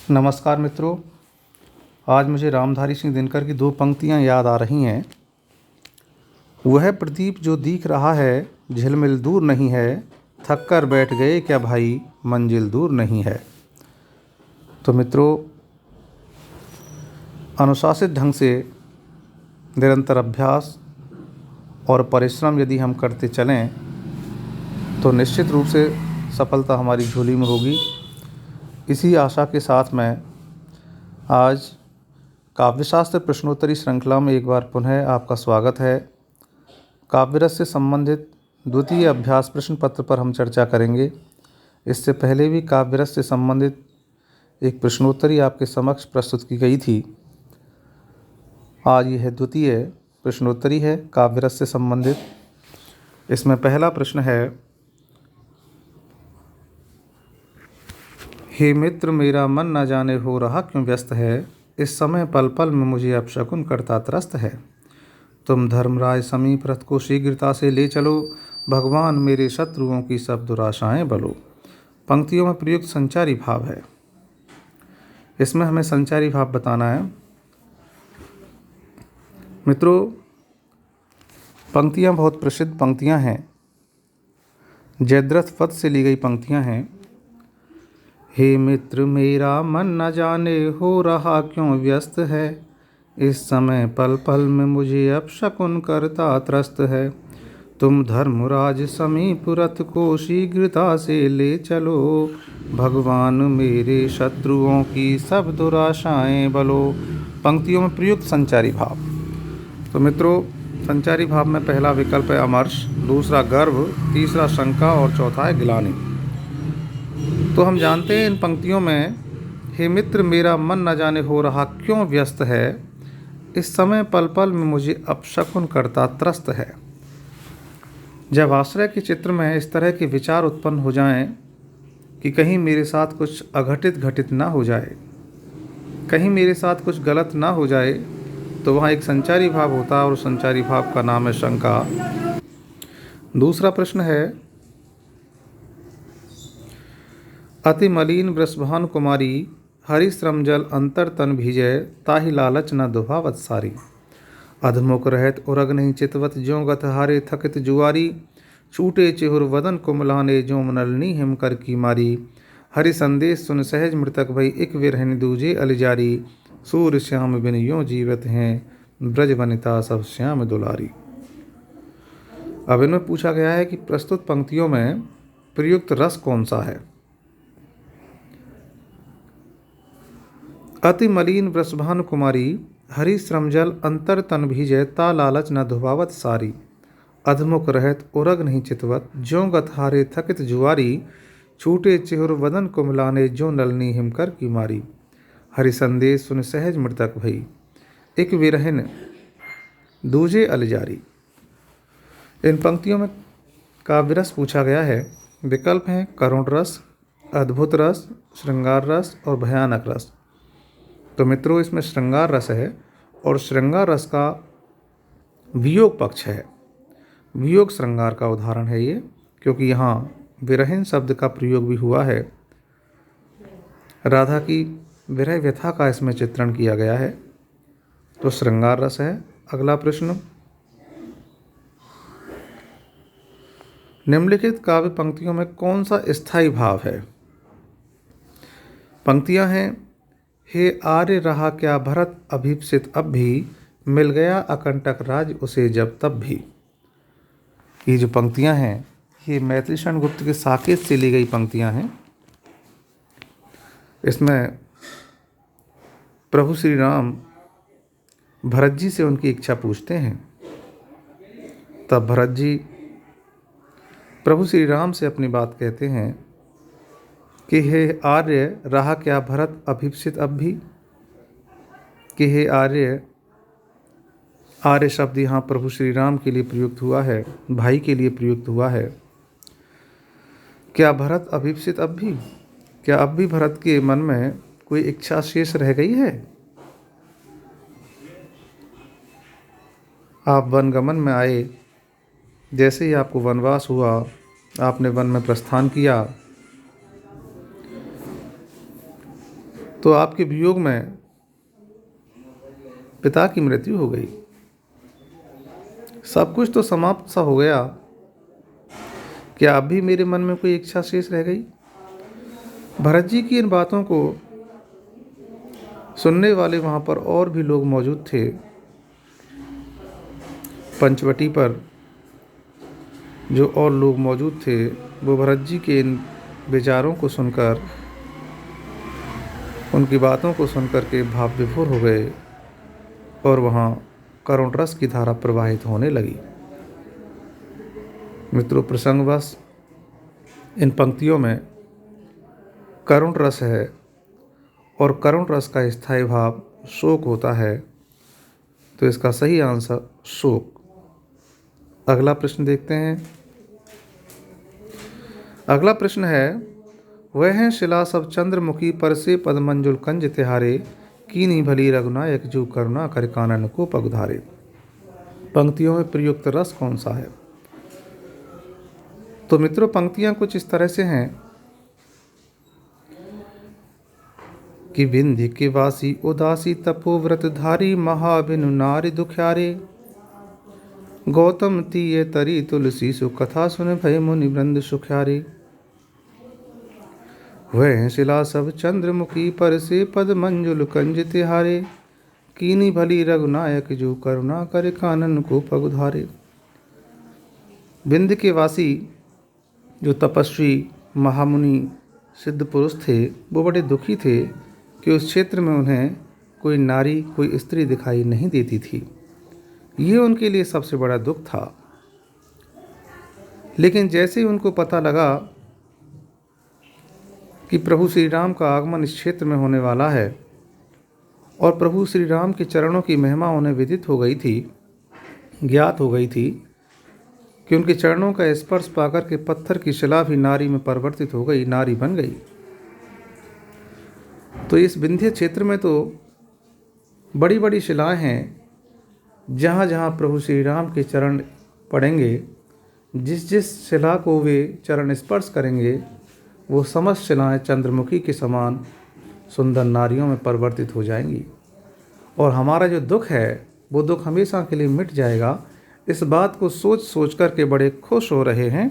नमस्कार मित्रों। आज मुझे रामधारी सिंह दिनकर की दो पंक्तियां याद आ रही हैं। वह प्रदीप जो दिख रहा है झिलमिल दूर नहीं है, थक कर बैठ गए क्या भाई मंजिल दूर नहीं है। तो मित्रों, अनुशासित ढंग से निरंतर अभ्यास और परिश्रम यदि हम करते चलें तो निश्चित रूप से सफलता हमारी झोली में होगी। इसी आशा के साथ मैं आज काव्यशास्त्र प्रश्नोत्तरी श्रृंखला में एक बार पुनः आपका स्वागत है। काव्यरस से संबंधित द्वितीय अभ्यास प्रश्न पत्र पर हम चर्चा करेंगे। इससे पहले भी काव्यरस से संबंधित एक प्रश्नोत्तरी आपके समक्ष प्रस्तुत की गई थी। आज यह द्वितीय प्रश्नोत्तरी है काव्यरस से संबंधित। इसमें पहला प्रश्न है, हे मित्र मेरा मन न जाने हो रहा क्यों व्यस्त है, इस समय पल पल में मुझे अपशकुन करता त्रस्त है। तुम धर्मराज समीप रथ को शीघ्रता से ले चलो, भगवान मेरे शत्रुओं की सब दुराशाएं बलो। पंक्तियों में प्रयुक्त संचारी भाव है। इसमें हमें संचारी भाव बताना है। मित्रों, पंक्तियां बहुत प्रसिद्ध पंक्तियां हैं। जयद्रथ वध से ली गई पंक्तियां हैं। हे मित्र मेरा मन न जाने हो रहा क्यों व्यस्त है, इस समय पल पल में मुझे अपशकुन करता त्रस्त है। तुम धर्मराज समीप रथ को शीघ्रता से ले चलो, भगवान मेरे शत्रुओं की सब दुराशाएं बलो। पंक्तियों में प्रयुक्त संचारी भाव। तो मित्रों, संचारी भाव में पहला विकल्प है अमर्ष, दूसरा गर्व, तीसरा शंका और चौथा है गिलानी। तो हम जानते हैं इन पंक्तियों में, हे मित्र मेरा मन न जाने हो रहा क्यों व्यस्त है, इस समय पल पल में मुझे अपशकुन करता त्रस्त है। जब आश्रय के चित्र में इस तरह के विचार उत्पन्न हो जाएं कि कहीं मेरे साथ कुछ अघटित घटित ना हो जाए, कहीं मेरे साथ कुछ गलत ना हो जाए, तो वहाँ एक संचारी भाव होता है और संचारी भाव का नाम है शंका। दूसरा प्रश्न है, अति मलिन वृषभानु कुमारी, हरि श्रम जल अंतर तन भीजय, ताहि लालच न दुभावत सारी। अधमुख रहत उरग नहीं चितवत, ज्यों गत हारे थकित जुआरी। छूटे चिहुर वदन कुमलाने, ज्यों नलनी हिम कर की मारी। हरि संदेश सुन सहज मृतक भई, एक विरहन दूजे अलिजारी। सूर्य श्याम बिन यों जीवत हैं, ब्रज वनिता सब श्याम दुलारी। अब इनमें पूछा गया है कि प्रस्तुत पंक्तियों में प्रयुक्त रस कौन सा है। अति मलिन वृषभानु कुमारी, हरि श्रमजल अंतर तन भीजय, ता लालच न धुबावत सारी। अधमुख रहत उरग नहीं चितवत, ज्यों गत हारे थकित जुआरी। छूटे चिहुर वदन कुमलाने, ज्यों नलनी हिमकर की मारी। हरि संदेश सुन सहज मृतक भई, एक विरहिन दूजे अलिजारी। इन पंक्तियों में काव्यरस पूछा गया है। विकल्प हैं करुण रस, अद्भुत रस, श्रृंगार रस और भयानक रस। तो मित्रों, इसमें श्रृंगार रस है और श्रृंगार रस का वियोग पक्ष है। वियोग श्रृंगार का उदाहरण है ये, क्योंकि यहाँ विरहिन शब्द का प्रयोग भी हुआ है। राधा की विरह व्यथा का इसमें चित्रण किया गया है, तो श्रृंगार रस है। अगला प्रश्न, निम्नलिखित काव्य पंक्तियों में कौन सा स्थायी भाव है। पंक्तियां हैं, हे आर्य रहा क्या भरत अभीप्सित अब भी, मिल गया अकंटक राज उसे जब तब भी। ये जो पंक्तियां हैं ये मैत्रीशरण गुप्त के साकेत से ली गई पंक्तियां हैं। इसमें प्रभु श्री राम भरत जी से उनकी इच्छा पूछते हैं। तब भरत जी प्रभु श्री राम से अपनी बात कहते हैं कि हे आर्य रहा क्या भरत अभीप्सित अब भी, कि हे आर्य, आर्य शब्द यहाँ प्रभु श्री राम के लिए प्रयुक्त हुआ है, भाई के लिए प्रयुक्त हुआ है। क्या भरत अभीप्सित अब भी, क्या अब भी भरत के मन में कोई इच्छा शेष रह गई है। आप वनगमन में आए, जैसे ही आपको वनवास हुआ, आपने वन में प्रस्थान किया, तो आपके वियोग में पिता की मृत्यु हो गई, सब कुछ तो समाप्त सा हो गया, क्या अब भी मेरे मन में कोई इच्छा शेष रह गई? भरत जी की इन बातों को सुनने वाले वहाँ पर और भी लोग मौजूद थे। पंचवटी पर जो और लोग मौजूद थे वो भरत जी के इन विचारों को सुनकर, उनकी बातों को सुनकर के भाव विभोर हो गए और वहाँ करुण रस की धारा प्रवाहित होने लगी। मित्रों, प्रसंगवश इन पंक्तियों में करुण रस है और करुण रस का स्थायी भाव शोक होता है, तो इसका सही आंसर शोक। अगला प्रश्न देखते हैं। अगला प्रश्न है, वह है शिला सब चंद्रमुखी पर से पद मंजुल कंज तिहारे, कीनी भली रघुनायक जो करुणा कर कानन को पगधारे। पंक्तियों में प्रयुक्त रस कौन सा है? तो मित्रों, पंक्तियां कुछ इस तरह से हैं कि विंध्य के वासी उदासी तपोव्रत धारी, महाबिनु नारी दुख्यारे, गौतम तीय तरी तुलसी सुकथा सुन भय मुनि वृंद सुख्यारे। वह शिला सब चंद्रमुखी पर से पद मंजुल कंज तिहारे, कीनी भली रघुनायक जो करुणा कर कानन को पगधारे। विंध्य के वासी जो तपस्वी महामुनि सिद्ध पुरुष थे, वो बड़े दुखी थे कि उस क्षेत्र में उन्हें कोई नारी, कोई स्त्री दिखाई नहीं देती थी। ये उनके लिए सबसे बड़ा दुख था। लेकिन जैसे ही उनको पता लगा कि प्रभु श्री राम का आगमन इस क्षेत्र में होने वाला है और प्रभु श्री राम के चरणों की महिमा उन्हें विदित हो गई थी, ज्ञात हो गई थी कि उनके चरणों का स्पर्श पाकर के पत्थर की शिला भी नारी में परिवर्तित हो गई, नारी बन गई। तो इस विंध्य क्षेत्र में तो बड़ी बड़ी शिलाएं हैं, जहाँ जहाँ प्रभु श्री राम के चरण पड़ेंगे, जिस जिस शिला को वे चरण स्पर्श करेंगे, वो समस्त शिलाएं चंद्रमुखी के समान सुंदर नारियों में परिवर्तित हो जाएंगी और हमारा जो दुख है वो दुख हमेशा के लिए मिट जाएगा। इस बात को सोच सोच कर के बड़े खुश हो रहे हैं,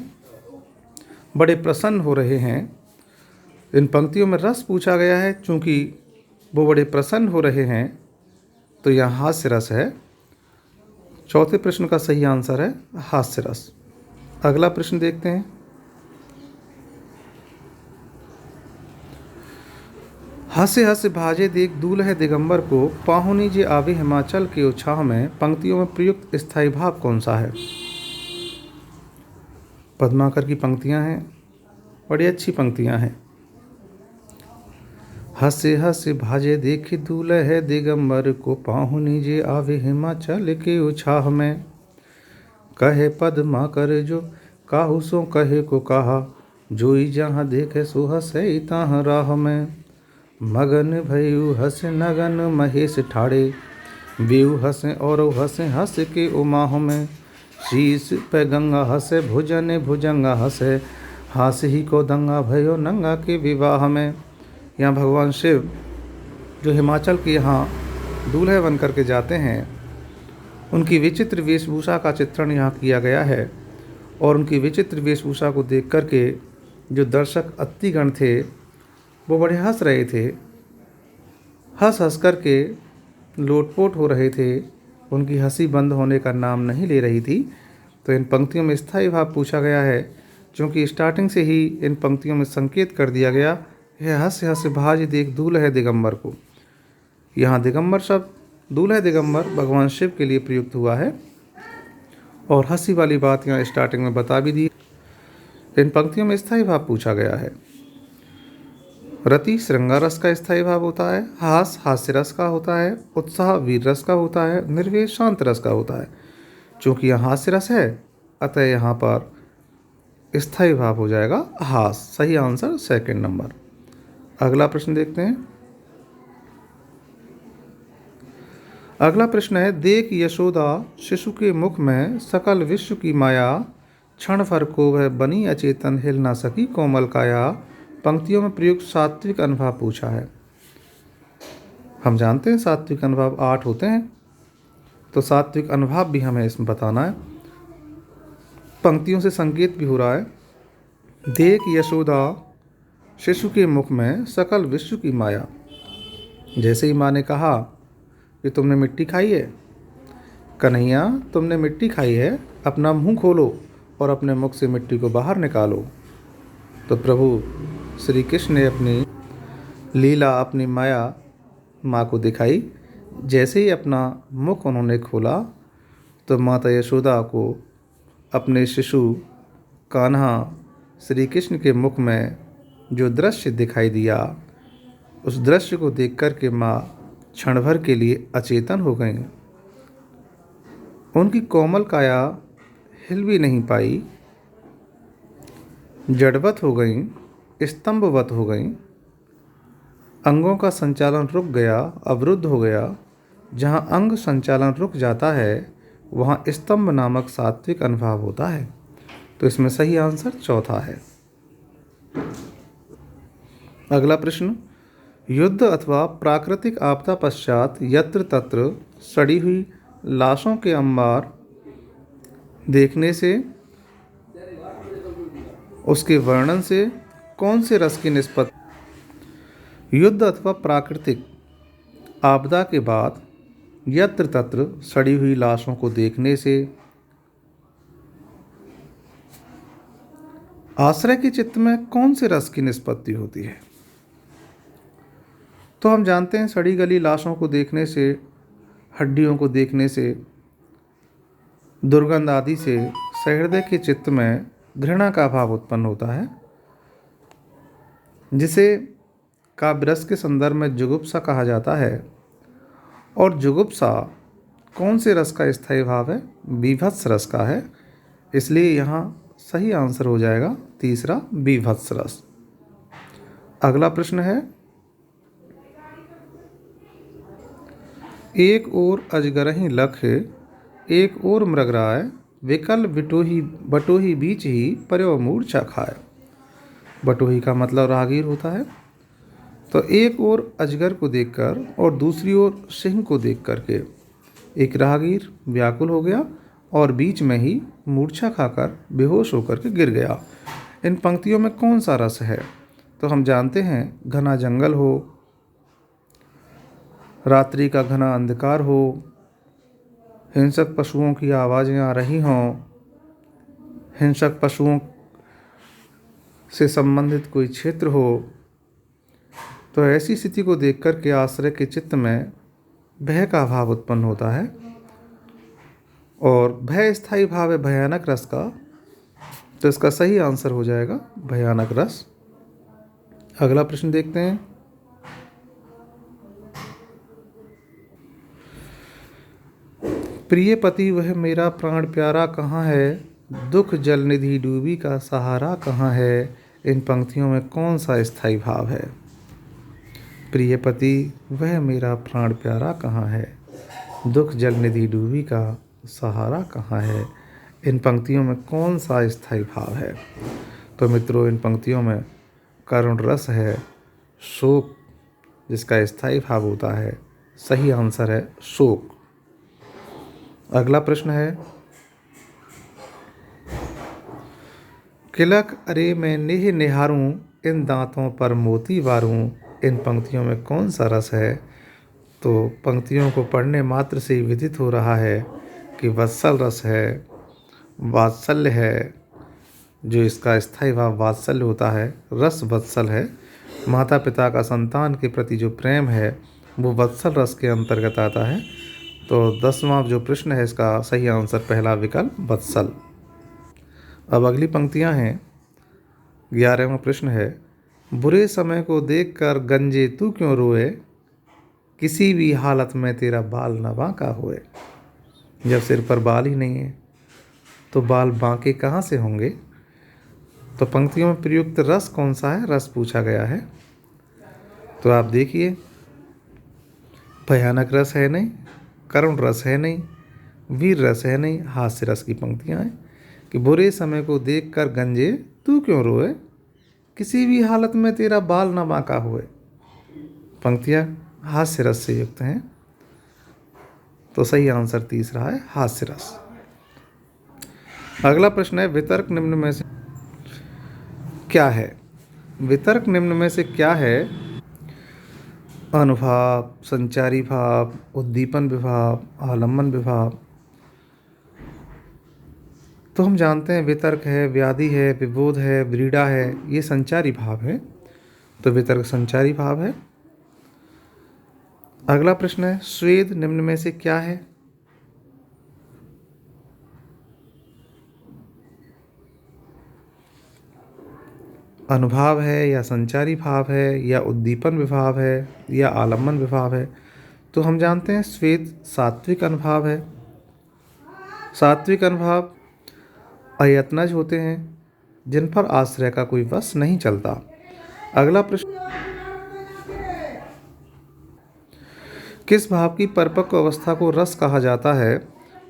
बड़े प्रसन्न हो रहे हैं। इन पंक्तियों में रस पूछा गया है, चूँकि वो बड़े प्रसन्न हो रहे हैं तो यहाँ हास्य रस है। चौथे प्रश्न का सही आंसर है हास्य रस। अगला प्रश्न देखते हैं। हंसे हंसे भाजे देख दूल्हे दिगंबर को, पाहुनी जे आवे हिमाचल के उछाह में। पंक्तियों में प्रयुक्त स्थायी भाव कौन सा है? पद्माकर की पंक्तियां हैं, बड़ी अच्छी पंक्तियां हैं। हंसे हंसे भाजे देख दूल्हे दिगंबर को, पाहुनी जे आवे हिमाचल के उछाह में। कहे पद्माकर जो काहू सो कहे को कहा, जोई जहाँ देखे सो हंसे ताह राह में। मगन भयु हस नगन महेश ठाड़े, बेउ हंसे और हंसे हंस के उमाह में। शीश पे गंगा हंसे भुजन भुजंगा हंसे, हास ही को दंगा भयो नंगा के विवाह में। यहाँ भगवान शिव जो हिमाचल के यहाँ दूल्हे बन करके जाते हैं, उनकी विचित्र वेशभूषा का चित्रण यहाँ किया गया है और उनकी विचित्र वेशभूषा को देख करके जो दर्शक अतिगण थे वो बड़े हंस रहे थे, हंस हंस करके लोटपोट हो रहे थे। उनकी हंसी बंद होने का नाम नहीं ले रही थी। तो इन पंक्तियों में स्थायी भाव पूछा गया है, क्योंकि स्टार्टिंग से ही इन पंक्तियों में संकेत कर दिया गया है हंस हंस भाज देख दूल्हे दिगंबर को। यहाँ दिगंबर शब्द दूल्हे दिगंबर भगवान शिव के लिए प्रयुक्त हुआ है और हंसी वाली बात यहाँ स्टार्टिंग में बता भी दी। इन पंक्तियों में स्थायी भाव पूछा गया है। रति श्रृंगार रस का स्थायी भाव होता है, हास हास्य रस का होता है, उत्साह वीर रस का होता है, निर्वेश शांत रस का होता है। चूँकि यहाँ हास्य रस है, अतः यहाँ पर स्थायी भाव हो जाएगा हास। सही आंसर सेकंड नंबर। अगला प्रश्न देखते हैं। अगला प्रश्न है, देख यशोदा शिशु के मुख में सकल विश्व की माया, क्षण भर को वह बनी अचेतन हिल ना सकी कोमल काया। पंक्तियों में प्रयुक्त सात्विक अनुभव पूछा है। हम जानते हैं सात्विक अनुभव 8 होते हैं, तो सात्विक अनुभव भी हमें इसमें बताना है। पंक्तियों से संकेत भी हो रहा है, देख यशोदा शिशु के मुख में सकल विश्व की माया। जैसे ही माँ ने कहा कि तुमने मिट्टी खाई है, कन्हैया तुमने मिट्टी खाई है, अपना मुंह खोलो और अपने मुख से मिट्टी को बाहर निकालो। तो प्रभु श्री कृष्ण ने अपनी लीला, अपनी माया माँ को दिखाई। जैसे ही अपना मुख उन्होंने खोला तो माता यशोदा को अपने शिशु कान्हा श्री कृष्ण के मुख में जो दृश्य दिखाई दिया, उस दृश्य को देख कर के माँ क्षण भर के लिए अचेतन हो गईं। उनकी कोमल काया हिल भी नहीं पाई, जड़वत हो गईं, स्तंभवत हो गईं। अंगों का संचालन रुक गया, अवरुद्ध हो गया। जहाँ अंग संचालन रुक जाता है वहाँ स्तंभ नामक सात्विक अनुभव होता है। तो इसमें सही आंसर चौथा है। अगला प्रश्न, युद्ध अथवा प्राकृतिक आपदा पश्चात यत्र तत्र सड़ी हुई लाशों के अंबार देखने से, उसके वर्णन से कौन से रस की निष्पत्ति। युद्ध अथवा प्राकृतिक आपदा के बाद यत्र तत्र सड़ी हुई लाशों को देखने से आश्रय के चित्त में कौन से रस की निष्पत्ति होती है। तो हम जानते हैं सड़ी गली लाशों को देखने से, हड्डियों को देखने से, दुर्गंध आदि से सहृदय के चित्त में घृणा का भाव उत्पन्न होता है, जिसे काव्य रस के संदर्भ में जुगुप्सा कहा जाता है। और जुगुप्सा कौन से रस का स्थायी भाव है? बीभत्स रस का है। इसलिए यहाँ सही आंसर हो जाएगा तीसरा, बीभत्स रस। अगला प्रश्न है, एक ओर अजगरहि लख, एक ओर मृगराय, विकल बटोही बीच ही पर्यो मूर्छा खाए। बटोही का मतलब राहगीर होता है। तो एक ओर अजगर को देखकर और दूसरी ओर सिंह को देख करके एक राहगीर व्याकुल हो गया और बीच में ही मूर्छा खाकर बेहोश होकर के गिर गया। इन पंक्तियों में कौन सा रस है? तो हम जानते हैं घना जंगल हो, रात्रि का घना अंधकार हो, हिंसक पशुओं की आवाज़ें आ रही हों, हिंसक पशुओं से संबंधित कोई क्षेत्र हो। तो ऐसी स्थिति को देख कर के आश्रय के चित्त में भय का भाव उत्पन्न होता है, और भय स्थायी भाव है भयानक रस का। तो इसका सही आंसर हो जाएगा भयानक रस। अगला प्रश्न देखते हैं, प्रिय पति वह मेरा प्राण प्यारा कहाँ है, दुख जल निधि डूबी का सहारा कहाँ है। इन पंक्तियों में कौन सा स्थायी भाव है? प्रिय पति वह मेरा प्राण प्यारा कहाँ है, दुख जल निधि डूबी का सहारा कहाँ है। इन पंक्तियों में कौन सा स्थायी भाव है? तो मित्रों, इन पंक्तियों में करुण रस है, शोक जिसका स्थायी भाव होता है। सही आंसर है शोक। अगला प्रश्न है, किलक अरे मैं नेह निहारूं, इन दांतों पर मोती वारूं। इन पंक्तियों में कौन सा रस है? तो पंक्तियों को पढ़ने मात्र से ही विदित हो रहा है कि वत्सल रस है, वात्सल्य है। जो इसका स्थायी भाव वात्सल्य होता है, रस वत्सल है। माता पिता का संतान के प्रति जो प्रेम है वो वत्सल रस के अंतर्गत आता है। तो 10वां जो प्रश्न है इसका सही आंसर पहला विकल्प वत्सल। अब अगली पंक्तियां हैं। 11वां प्रश्न है, बुरे समय को देखकर गंजे तू क्यों रोए, किसी भी हालत में तेरा बाल न बांका होए। जब सिर पर बाल ही नहीं है तो बाल बांके कहाँ से होंगे? तो पंक्तियों में प्रयुक्त रस कौन सा है? रस पूछा गया है। तो आप देखिए, भयानक रस है नहीं, करुण रस है नहीं, वीर रस है नहीं, हास्य रस की पंक्तियाँ हैं कि बुरे समय को देखकर गंजे तू क्यों रोए, किसी भी हालत में तेरा बाल न बांका हुए। पंक्तियाँ हास्य रस से युक्त हैं। तो सही आंसर तीसरा है, हास्य रस। अगला प्रश्न है, वितर्क निम्न में से क्या है? वितर्क निम्न में से क्या है? अनुभाव, संचारी भाव, उद्दीपन विभाव, आलम्बन विभाव। तो हम जानते हैं वितर्क है, व्याधि है, विबोध है, व्रीड़ा है, ये संचारी भाव है। तो वितर्क संचारी भाव है। अगला प्रश्न है, स्वेद निम्न में से क्या है? अनुभाव है, या संचारी भाव है, या उद्दीपन विभाव है, या आलम्बन विभाव है। तो हम जानते हैं स्वेद सात्विक अनुभाव है। सात्विक अनुभाव अयत्नज होते हैं, जिन पर आश्रय का कोई वश नहीं चलता। अगला प्रश्न, किस भाव की परिपक्व अवस्था को रस कहा जाता है?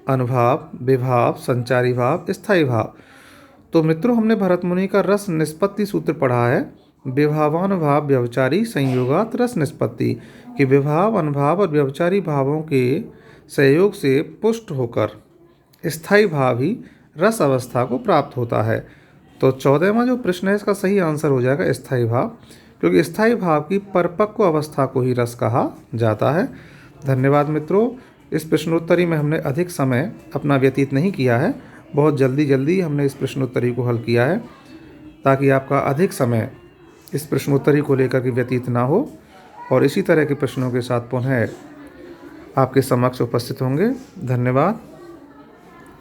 अनुभाव, विभाव, संचारी भाव, स्थायी भाव। तो मित्रों, हमने भरत मुनि का रस निष्पत्ति सूत्र पढ़ा है। विभावानुभाव व्यभिचारी संयोगात रस निष्पत्ति, कि विभाव, अनुभाव और व्यभिचारी भावों के संयोग से पुष्ट होकर स्थायी भाव ही रस अवस्था को प्राप्त होता है। तो 14वां जो प्रश्न है, इसका सही आंसर हो जाएगा स्थायी भाव, क्योंकि स्थायी भाव की परिपक्व अवस्था को ही रस कहा जाता है। धन्यवाद मित्रों। इस प्रश्नोत्तरी में हमने अधिक समय अपना व्यतीत नहीं किया है, बहुत जल्दी हमने इस प्रश्नोत्तरी को हल किया है, ताकि आपका अधिक समय इस प्रश्नोत्तरी को लेकर के व्यतीत ना हो। और इसी तरह के प्रश्नों के साथ पुनः आपके समक्ष उपस्थित होंगे। धन्यवाद।